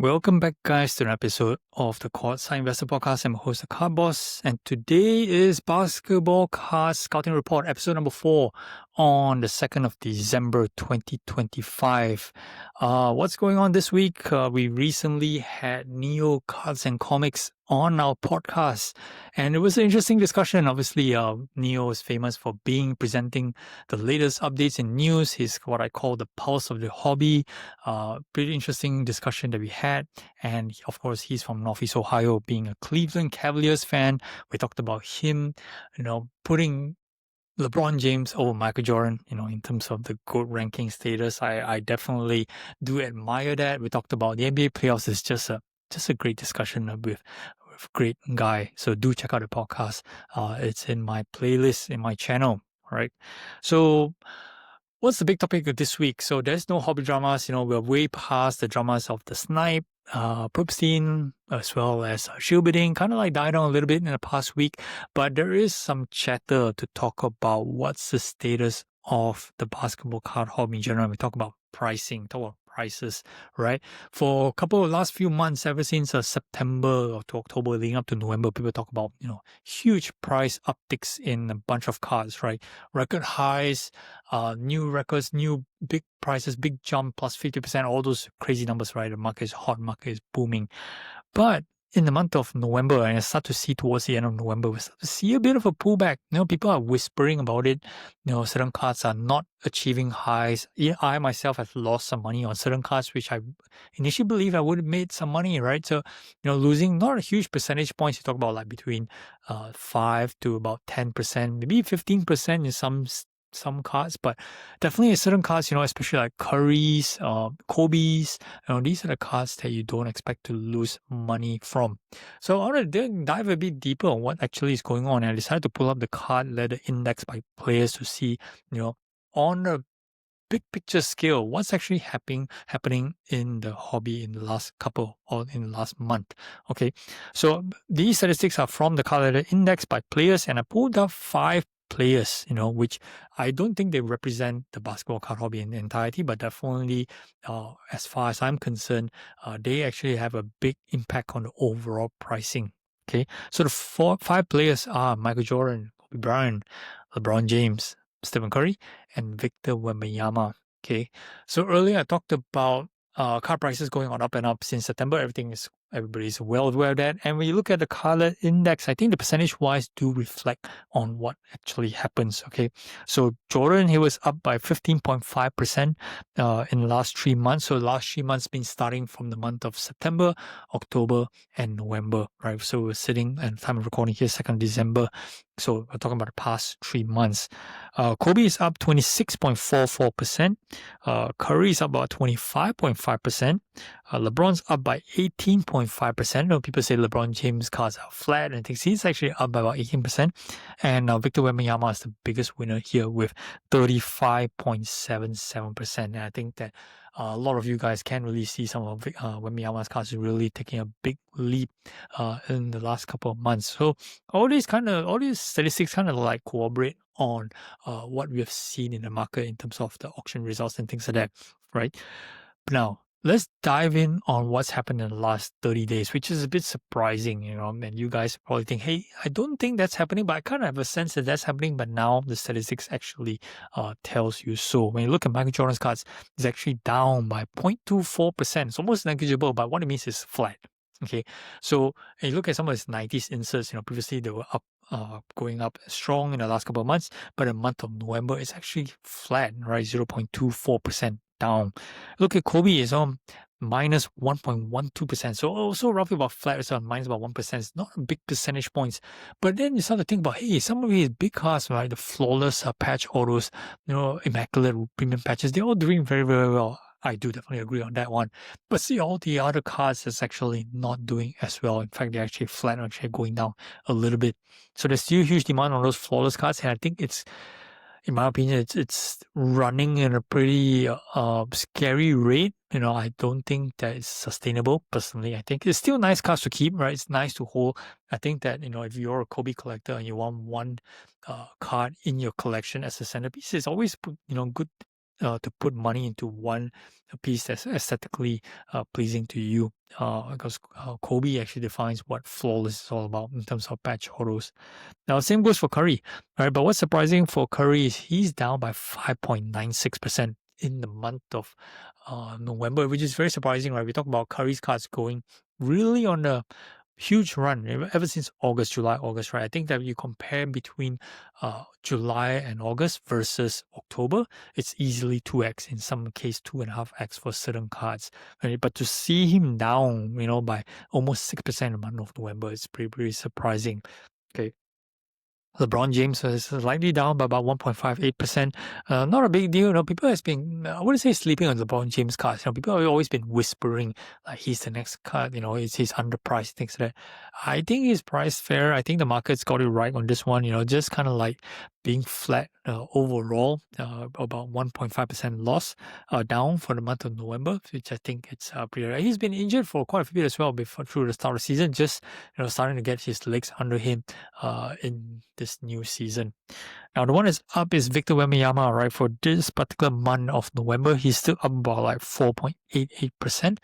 Welcome back, guys, to an episode of the Courtside Investor Podcast. I'm host, the Card Boss, and today is Basketball Card Scouting Report, episode number 4 on the 2nd of December 2025. What's going on this week? We recently had Neo Cards and Comics on our podcast, and it was an interesting discussion. Obviously, Neo is famous for presenting the latest updates in news. He's what I call the pulse of the hobby. Pretty interesting discussion that we had, and of course, he's from Northeast Ohio, being a Cleveland Cavaliers fan. We talked about him, putting LeBron James over Michael Jordan, in terms of the GOAT ranking status. I definitely do admire that. We talked about the NBA playoffs. It's just a great discussion with great guy. So do check out the podcast. It's in my playlist in my channel. All right. So what's the big topic of this week? So there's no hobby dramas. We're way past the dramas of the Snipe, Pupstein, as well as Shieldbidding, kind of like died down a little bit in the past week. But there is some chatter to talk about what's the status of the basketball card hobby in general. We talk about pricing, talk about prices, right? For a couple of last few months, ever since September to October, leading up to November, people talk about, huge price upticks in a bunch of cards, right? Record highs, new records, new big prices, big jump, plus 50%, all those crazy numbers, right? The market is hot, market is booming. But in the month of November, and I start to see towards the end of November, we start to see a bit of a pullback. People are whispering about it. Certain cards are not achieving highs. I myself have lost some money on certain cards, which I initially believed I would have made some money, right? So, losing not a huge percentage points. You talk about like between 5 to about 10%, maybe 15% in some cards, but definitely in certain cards, especially like Curry's, Kobe's, these are the cards that you don't expect to lose money from. So I want to dive a bit deeper on what actually is going on. And I decided to pull up the card ladder index by players to see, on a big picture scale, what's actually happening in the hobby in the last couple or in the last month. Okay, so these statistics are from the card ladder index by players, and I pulled up 5 players, which I don't think they represent the basketball card hobby in entirety, but definitely, as far as I'm concerned, they actually have a big impact on the overall pricing. Okay, so the 5 players are Michael Jordan, Kobe Bryant, LeBron James, Stephen Curry, and Victor Wembanyama. Okay, so earlier I talked about card prices going on up and up since September. Everybody's well aware of that. And when you look at the color index, I think the percentage-wise do reflect on what actually happens. Okay, so Jordan, he was up by 15.5% in the last 3 months. So the last 3 months been starting from the month of September, October, and November, right? So we're sitting at the time of recording here, 2nd December. So we're talking about the past 3 months. Kobe is up 26.44%. Curry is up about 25.5%. LeBron's up by 18.5%. People say LeBron James cards are flat and things. He's actually up by about 18%. And Victor Wembanyama is the biggest winner here with 35.77%. And I think that a lot of you guys can really see some of Wembanyama's cards really taking a big leap in the last couple of months. So all these statistics kind of like corroborate on what we have seen in the market in terms of the auction results and things like that, right? Now, let's dive in on what's happened in the last 30 days, which is a bit surprising, and you guys probably think, hey, I don't think that's happening, but I kind of have a sense that that's happening, but now the statistics actually tells you so. When you look at Michael Jordan's cards, it's actually down by 0.24%. It's almost negligible, but what it means is flat. Okay, so you look at some of his 90s inserts, previously they were up, going up strong in the last couple of months, but the month of November it's actually flat, right? 0.24% down. Look at Kobe, is on minus 1.12%. So also roughly about flat, so minus about 1%. It's not a big percentage points. But then you start to think about, hey, some of his big cards, right? The flawless patch autos, immaculate premium patches, they're all doing very, very well. I do definitely agree on that one. But see, all the other cards is actually not doing as well. In fact, they're actually flat, actually going down a little bit. So there's still huge demand on those flawless cards. And I think it's, in my opinion, it's running in a pretty scary rate. I don't think that it's sustainable. Personally, I think it's still nice cards to keep, right? It's nice to hold. I think that, if you're a Kobe collector and you want one card in your collection as a centerpiece, it's always, good to put money into one piece that's aesthetically pleasing to you. Because Kobe actually defines what flawless is all about in terms of patch autos. Now, same goes for Curry, right? But what's surprising for Curry is he's down by 5.96% in the month of November, which is very surprising, right? We talk about Curry's cards going really on a huge run ever since July, August, right? I think that you compare between July and August versus October, it's easily 2x, in some case 2.5x for certain cards. Right? But to see him down, by almost 6% in the month of November, it's pretty surprising. Okay. LeBron James is slightly down by about 1.58%. Not a big deal. People has been, I wouldn't say sleeping on LeBron James cards. People have always been whispering like he's the next card. He's underpriced, things like that. I think he's priced fair. I think the market's got it right on this one. Just kind of like being flat overall, about 1.5% loss down for the month of November, which I think it's pretty right. He's been injured for quite a few bit as well before through the start of the season, just starting to get his legs under him in this new season. Now, the one that's up is Victor Wembanyama, right? For this particular month of November, he's still up about like 4.88%,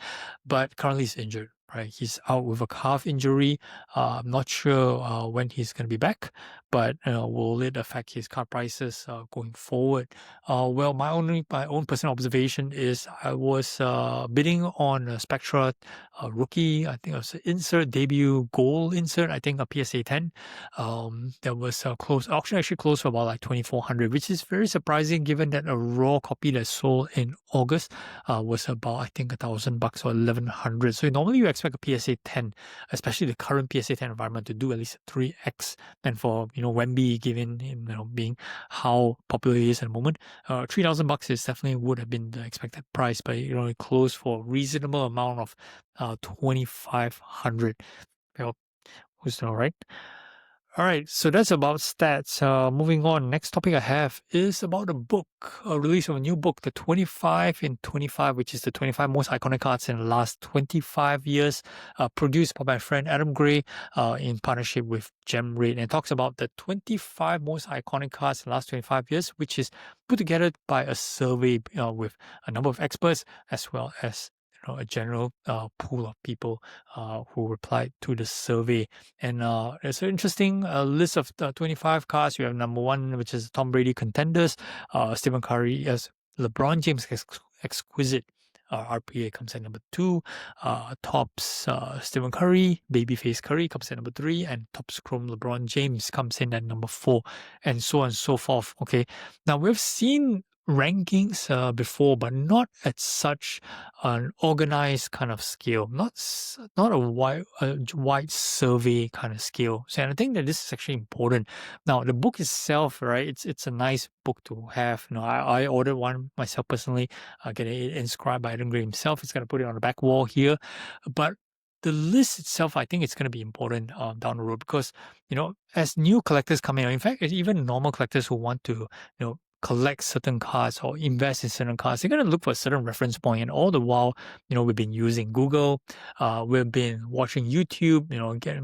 but currently he's injured, right? He's out with a calf injury. I'm not sure when he's going to be back, but will it affect his card prices going forward? Well, my own personal observation is I was bidding on a Spectra rookie. I think it was an insert, debut gold insert. I think a PSA 10. That was close. Auction actually closed for about like 2,400, which is very surprising given that a raw copy that sold in August was about, I think, $1,000 or 1,100. So normally you expect a PSA 10, especially the current PSA 10 environment, to do at least 3x. And for Wemby, given being how popular he is at the moment, $3,000 is definitely would have been the expected price, but it closed for a reasonable amount of 2,500. Who's all right? All right, so that's about stats. Moving on, next topic I have is about a book, a release of a new book, the 25 in 25, which is the 25 most iconic cards in the last 25 years, produced by my friend Adam Gray in partnership with GemRate, and it talks about the 25 most iconic cards in the last 25 years, which is put together by a survey with a number of experts as well as a general pool of people who replied to the survey. And it's an interesting list of 25 cards. You have number 1, which is Tom Brady Contenders, Stephen Curry as LeBron James Exquisite. RPA comes at number 2, Topps Stephen Curry, Babyface Curry comes at number 3, and Topps Chrome LeBron James comes in at number 4, and so on and so forth. Okay, now we've seen rankings before, but not at such an organized kind of scale, not a wide survey kind of scale. So, and I think that this is actually important. Now, the book itself, right? It's a nice book to have. I ordered one myself personally. Get it inscribed by Adam Gray himself. He's gonna put it on the back wall here, but the list itself, I think it's going to be important down the road because, as new collectors come in, in fact, even normal collectors who want to, collect certain cards or invest in certain cards, they're going to look for a certain reference point. And all the while, we've been using Google, we've been watching YouTube,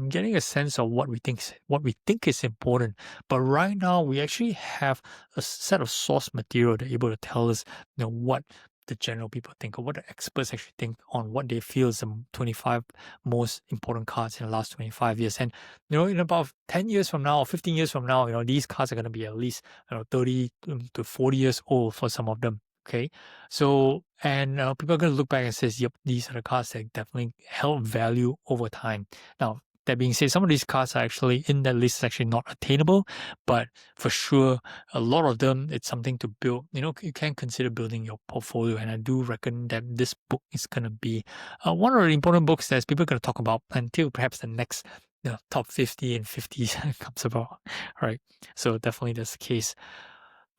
getting a sense of what we think is important. But right now, we actually have a set of source material that are able to tell us, what the general people think, or what the experts actually think on what they feel is the 25 most important cards in the last 25 years. And, in about 10 years from now, or 15 years from now, these cards are going to be at least 30 to 40 years old for some of them. Okay. So, and people are going to look back and say, yep, these are the cards that definitely held value over time. Now, that being said, some of these cards are actually in that list, actually not attainable, but for sure, a lot of them, it's something to build. You can consider building your portfolio, and I do reckon that this book is going to be one of the important books that people are going to talk about until perhaps the next top 50 and 50s comes about. All right, so definitely that's the case.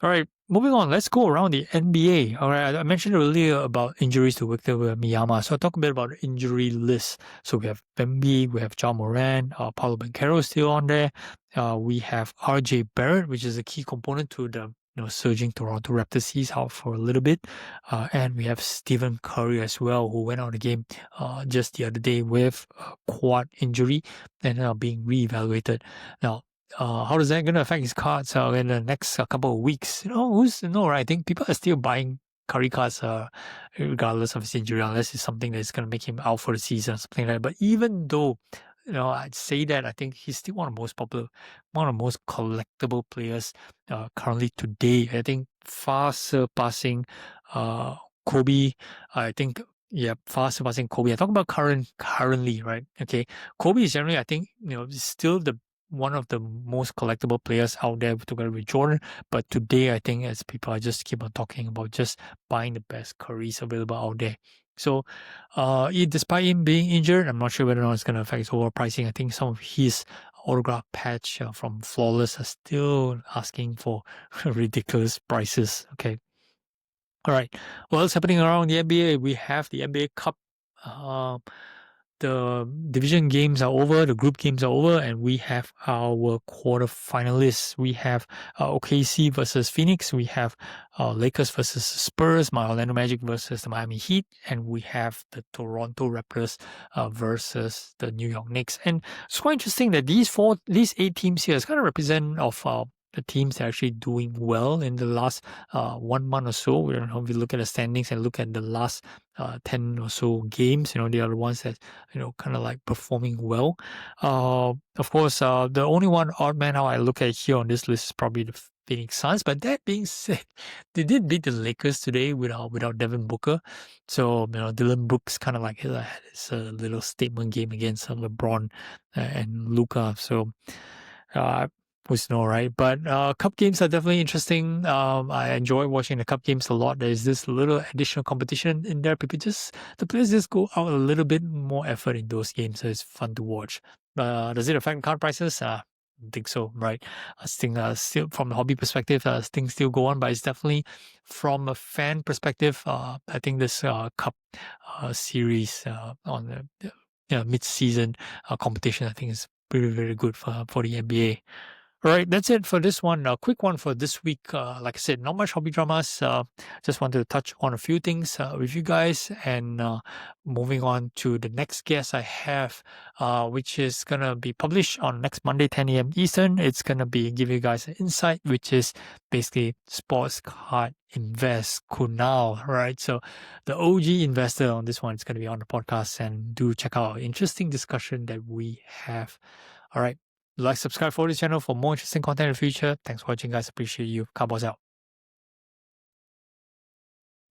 All right, moving on. Let's go around the NBA. All right, I mentioned earlier about injuries to Victor Wembanyama, so I'll talk a bit about the injury list. So we have Wemby, we have John Moran, Paolo Banchero is still on there. We have RJ Barrett, which is a key component to the surging Toronto Raptors. He's out for a little bit. And we have Stephen Curry as well, who went out of the game just the other day with a quad injury and being reevaluated. Now, how is that going to affect his cards in the next couple of weeks? Who's to know, right? I think people are still buying Curry cards, regardless of his injury, unless it's something that's going to make him out for the season or something like that. But even though, I'd say that I think he's still one of the most popular, one of the most collectible players currently today. I think far surpassing Kobe. I think, yeah, far surpassing Kobe. I talk about currently, right? Okay, Kobe is generally, I think, still the one of the most collectible players out there together with Jordan. But today, I think as people are just keep on talking about just buying the best Currys available out there. So, despite him being injured, I'm not sure whether or not it's going to affect his overall pricing. I think some of his autograph patch from Flawless are still asking for ridiculous prices. Okay. All right. Well, what's happening around the NBA? We have the NBA Cup. Uh, the division games are over, the group games are over, and we have our quarter finalists. We have OKC versus Phoenix. We have Lakers versus Spurs, my Orlando Magic versus the Miami Heat, and we have the Toronto Raptors versus the New York Knicks. And it's quite interesting that these 8 teams here is kind of represent of the teams that are actually doing well in the last 1 month or so. We don't know if we look at the standings and look at the last 10 or so games, they are the ones that, kind of like performing well. Of course, the only one odd man out I look at here on this list is probably the Phoenix Suns. But that being said, they did beat the Lakers today without Devin Booker. So, Dylan Brooks kind of like had his little statement game against LeBron and Luka. So, was no, right? But cup games are definitely interesting. I enjoy watching the cup games a lot. There's this little additional competition in there. The players just go out a little bit more effort in those games, so it's fun to watch. Does it affect card prices? I think so, right? I think still from the hobby perspective, things still go on, but it's definitely from a fan perspective. I think this cup series on the mid-season competition, I think is very, very good for the NBA. All right, that's it for this one. A quick one for this week. Like I said, not much hobby dramas. Just wanted to touch on a few things with you guys. And moving on to the next guest I have, which is going to be published on next Monday, 10 a.m. Eastern. It's going to be giving you guys an insight, which is basically Sports Card Invest Kunal, right? So the OG investor on this one is going to be on the podcast, and do check out our interesting discussion that we have. All right. Like, subscribe, follow this channel for more interesting content in the future. Thanks for watching, guys. Appreciate you. Cowboys out.